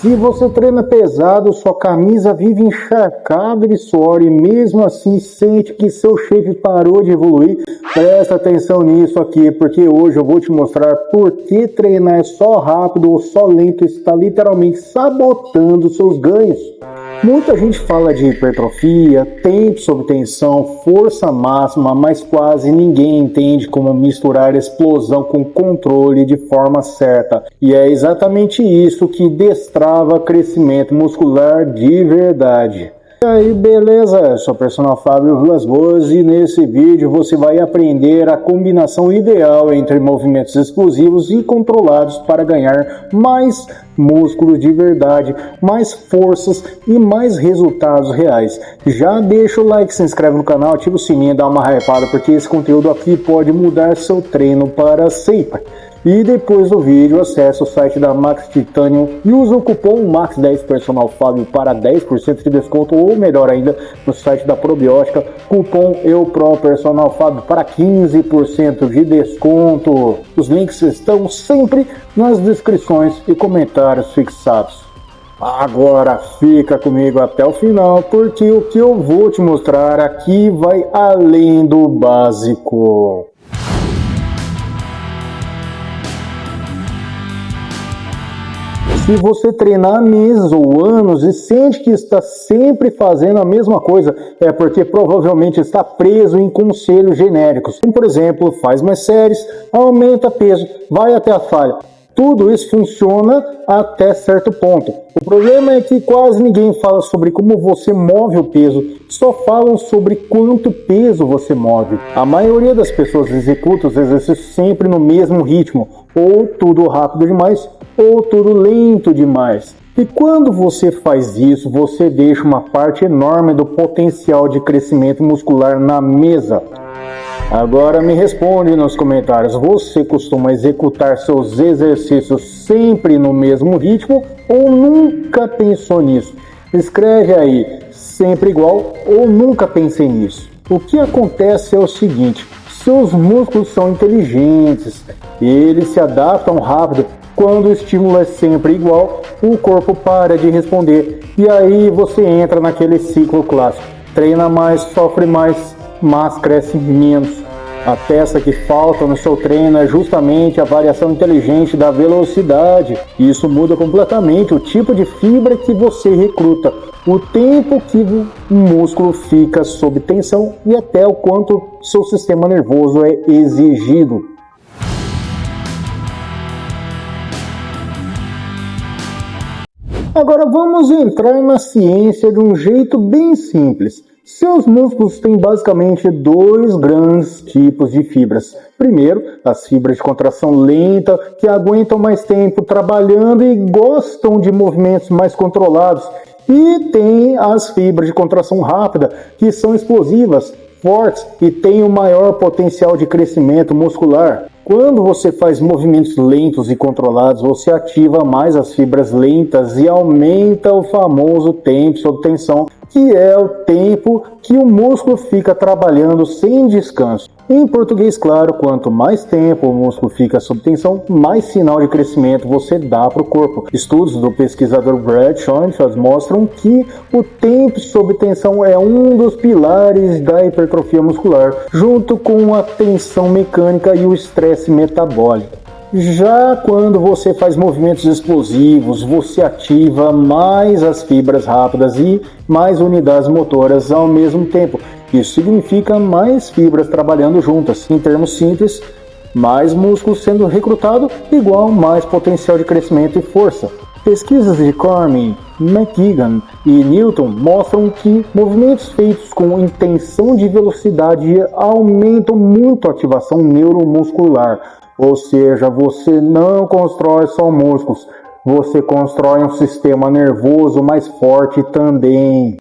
Se você treina pesado, sua camisa vive encharcada de suor e mesmo assim sente que seu shape parou de evoluir, presta atenção nisso aqui, porque hoje eu vou te mostrar por que treinar só rápido ou só lento está literalmente sabotando seus ganhos. Muita gente fala de hipertrofia, tempo sob tensão, força máxima, mas quase ninguém entende como misturar explosão com controle de forma certa. E é exatamente isso que destrava crescimento muscular de verdade. E aí, beleza? Eu sou o personal Fábio Vilas Boas e nesse vídeo você vai aprender a combinação ideal entre movimentos explosivos e controlados para ganhar mais músculo de verdade, mais forças e mais resultados reais. Já deixa o like, se inscreve no canal, ativa o sininho e dá uma hypada porque esse conteúdo aqui pode mudar seu treino para sempre. E depois do vídeo, acesse o site da Max Titanium e usa o cupom MAX10 Personal Fábio para 10% de desconto, ou melhor ainda, no site da Probiótica, cupom EUPRO Personal Fábio para 15% de desconto. Os links estão sempre nas descrições e comentários fixados. Agora fica comigo até o final, porque o que eu vou te mostrar aqui vai além do básico. Se você treinar há meses ou anos e sente que está sempre fazendo a mesma coisa, é porque provavelmente está preso em conselhos genéricos. Como, por exemplo, faz mais séries, aumenta peso, vai até a falha. Tudo isso funciona até certo ponto. O problema é que quase ninguém fala sobre como você move o peso, só falam sobre quanto peso você move. A maioria das pessoas executa os exercícios sempre no mesmo ritmo, ou tudo rápido demais, ou tudo lento demais. E quando você faz isso, você deixa uma parte enorme do potencial de crescimento muscular na mesa. Agora me responde nos comentários, você costuma executar seus exercícios sempre no mesmo ritmo ou nunca pensou nisso? Escreve aí, sempre igual ou nunca pensei nisso. O que acontece é o seguinte, seus músculos são inteligentes, eles se adaptam rápido. Quando o estímulo é sempre igual, o corpo para de responder e aí você entra naquele ciclo clássico. Treina mais, sofre mais, mas cresce menos. A peça que falta no seu treino é justamente a variação inteligente da velocidade. Isso muda completamente o tipo de fibra que você recruta, o tempo que o músculo fica sob tensão e até o quanto seu sistema nervoso é exigido. Agora vamos entrar na ciência de um jeito bem simples. Seus músculos têm basicamente dois grandes tipos de fibras. Primeiro, as fibras de contração lenta, que aguentam mais tempo trabalhando e gostam de movimentos mais controlados. E tem as fibras de contração rápida, que são explosivas, fortes e têm o maior potencial de crescimento muscular. Quando você faz movimentos lentos e controlados, você ativa mais as fibras lentas e aumenta o famoso tempo sob tensão, que é o tempo que o músculo fica trabalhando sem descanso. Em português, claro, quanto mais tempo o músculo fica sob tensão, mais sinal de crescimento você dá para o corpo. Estudos do pesquisador Brad Schoenfeld mostram que o tempo sob tensão é um dos pilares da hipertrofia muscular, junto com a tensão mecânica e o estresse metabólico. Já quando você faz movimentos explosivos, você ativa mais as fibras rápidas e mais unidades motoras ao mesmo tempo. Isso significa mais fibras trabalhando juntas. Em termos simples, mais músculo sendo recrutado igual mais potencial de crescimento e força. Pesquisas de Cormin, McGuigan e Newton mostram que movimentos feitos com intenção de velocidade aumentam muito a ativação neuromuscular. Ou seja, você não constrói só músculos, você constrói um sistema nervoso mais forte também.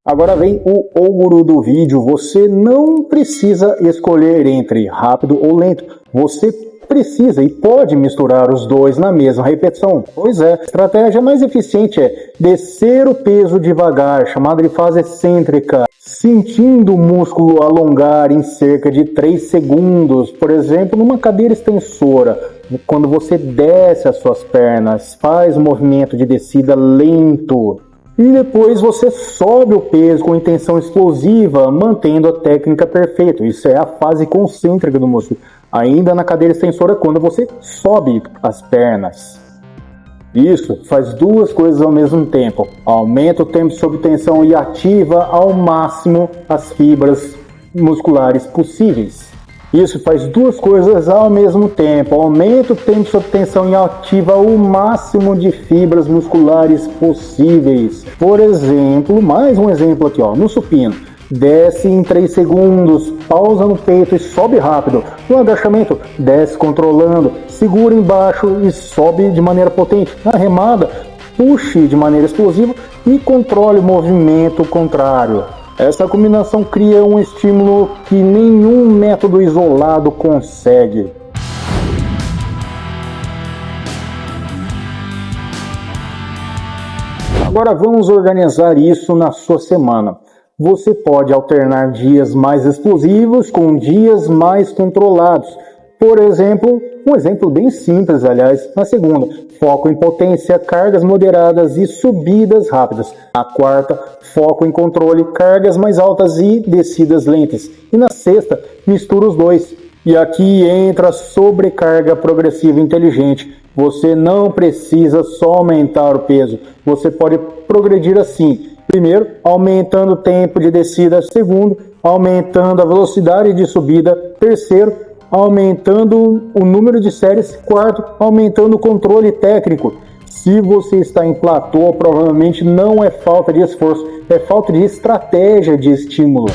Agora vem o ouro do vídeo, você não precisa escolher entre rápido ou lento, você precisa e pode misturar os dois na mesma repetição. Pois é, a estratégia mais eficiente é descer o peso devagar, chamada de fase excêntrica, sentindo o músculo alongar em cerca de 3 segundos. Por exemplo, numa cadeira extensora, quando você desce as suas pernas, faz um movimento de descida lento. E depois você sobe o peso com intenção explosiva, mantendo a técnica perfeita. Isso é a fase concêntrica do músculo. Ainda na cadeira extensora, quando você sobe as pernas. Isso faz duas coisas ao mesmo tempo. Aumenta o tempo sob tensão e ativa ao máximo as fibras musculares possíveis. Isso faz duas coisas ao mesmo tempo. Aumenta o tempo sob tensão e ativa o máximo de fibras musculares possíveis. Por exemplo, mais um exemplo aqui, no supino. Desce em 3 segundos, pausa no peito e sobe rápido. No agachamento, desce controlando, segura embaixo e sobe de maneira potente. Na remada, puxe de maneira explosiva e controle o movimento contrário. Essa combinação cria um estímulo que nenhum método isolado consegue. Agora vamos organizar isso na sua semana. Você pode alternar dias mais explosivos com dias mais controlados. Por exemplo, um exemplo bem simples, aliás, na segunda, foco em potência, cargas moderadas e subidas rápidas. Na quarta, foco em controle, cargas mais altas e descidas lentas. E na sexta, mistura os dois. E aqui entra a sobrecarga progressiva inteligente. Você não precisa só aumentar o peso, você pode progredir assim. Primeiro, aumentando o tempo de descida. Segundo, aumentando a velocidade de subida. Terceiro, aumentando o número de séries. Quarto, aumentando o controle técnico. Se você está em platô, provavelmente não é falta de esforço, é falta de estratégia de estímulo.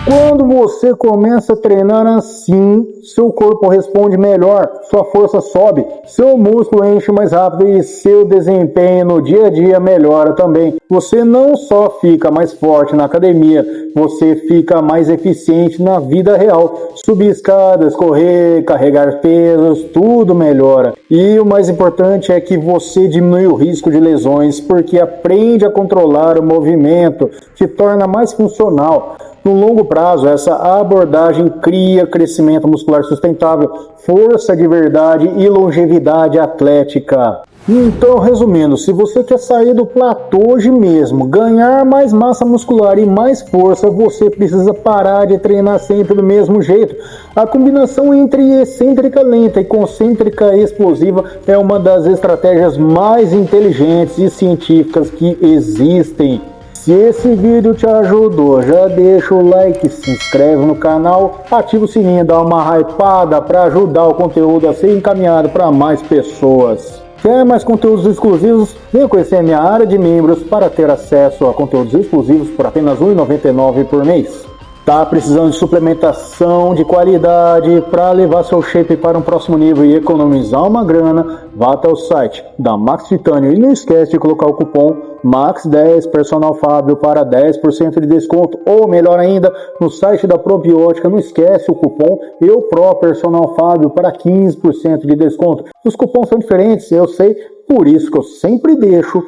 Quando você começa a treinar assim, seu corpo responde melhor, sua força sobe, seu músculo enche mais rápido e seu desempenho no dia a dia melhora também. Você não só fica mais forte na academia, você fica mais eficiente na vida real. Subir escadas, correr, carregar pesos, tudo melhora. E o mais importante é que você diminui o risco de lesões, porque aprende a controlar o movimento, te torna mais funcional. No longo prazo, essa abordagem cria crescimento muscular sustentável, força de verdade e longevidade atlética. Então, resumindo, se você quer sair do platô hoje mesmo, ganhar mais massa muscular e mais força, você precisa parar de treinar sempre do mesmo jeito. A combinação entre excêntrica lenta e concêntrica explosiva é uma das estratégias mais inteligentes e científicas que existem. Se esse vídeo te ajudou, já deixa o like, se inscreve no canal, ativa o sininho, dá uma hypada para ajudar o conteúdo a ser encaminhado para mais pessoas. Quer mais conteúdos exclusivos? Venha conhecer a minha área de membros para ter acesso a conteúdos exclusivos por apenas R$ 1,99 por mês. Tá precisando de suplementação de qualidade para levar seu shape para um próximo nível e economizar uma grana? Vá até o site da Max Titânio e não esquece de colocar o cupom MAX10 Personal Fábio para 10% de desconto, ou melhor ainda, no site da Probiótica, não esquece o cupom EUPRO Personal Fábio para 15% de desconto. Os cupons são diferentes, eu sei, por isso que eu sempre deixo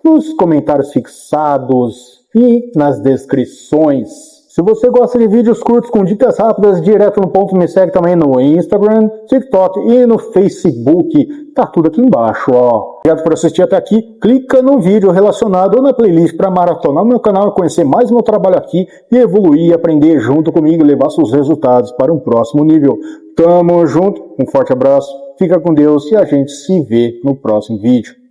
nos comentários fixados e nas descrições. Se você gosta de vídeos curtos com dicas rápidas, direto no ponto, me segue também no Instagram, TikTok e no Facebook. Tá tudo aqui embaixo, ó. Obrigado por assistir até aqui. Clica no vídeo relacionado ou na playlist para maratonar o meu canal, conhecer mais meu trabalho aqui e evoluir e aprender junto comigo e levar seus resultados para um próximo nível. Tamo junto, um forte abraço, fica com Deus e a gente se vê no próximo vídeo.